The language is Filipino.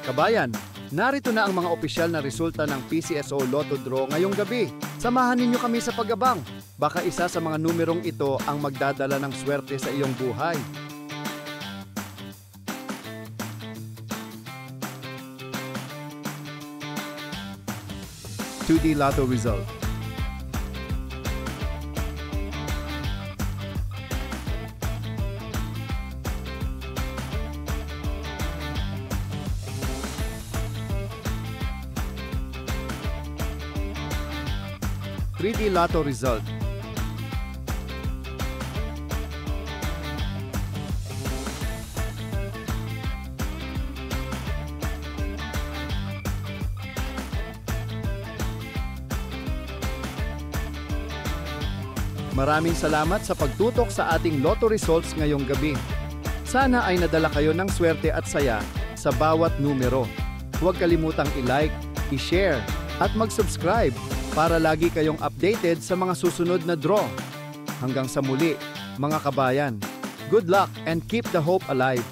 Kabayan, narito na ang mga opisyal na resulta ng PCSO Lotto Draw ngayong gabi. Samahan ninyo kami sa pag-abang. Baka isa sa mga numerong ito ang magdadala ng swerte sa iyong buhay. (2D) Lotto result. (3D) Lotto result. Maraming salamat sa pagtutok sa ating Lotto results ngayong gabi. Sana ay nadala kayo ng swerte at saya sa bawat numero. Huwag kalimutang i-like, i-share at mag-subscribe para lagi kayong updated sa mga susunod na draw. Hanggang sa muli, mga kabayan. Good luck and keep the hope alive!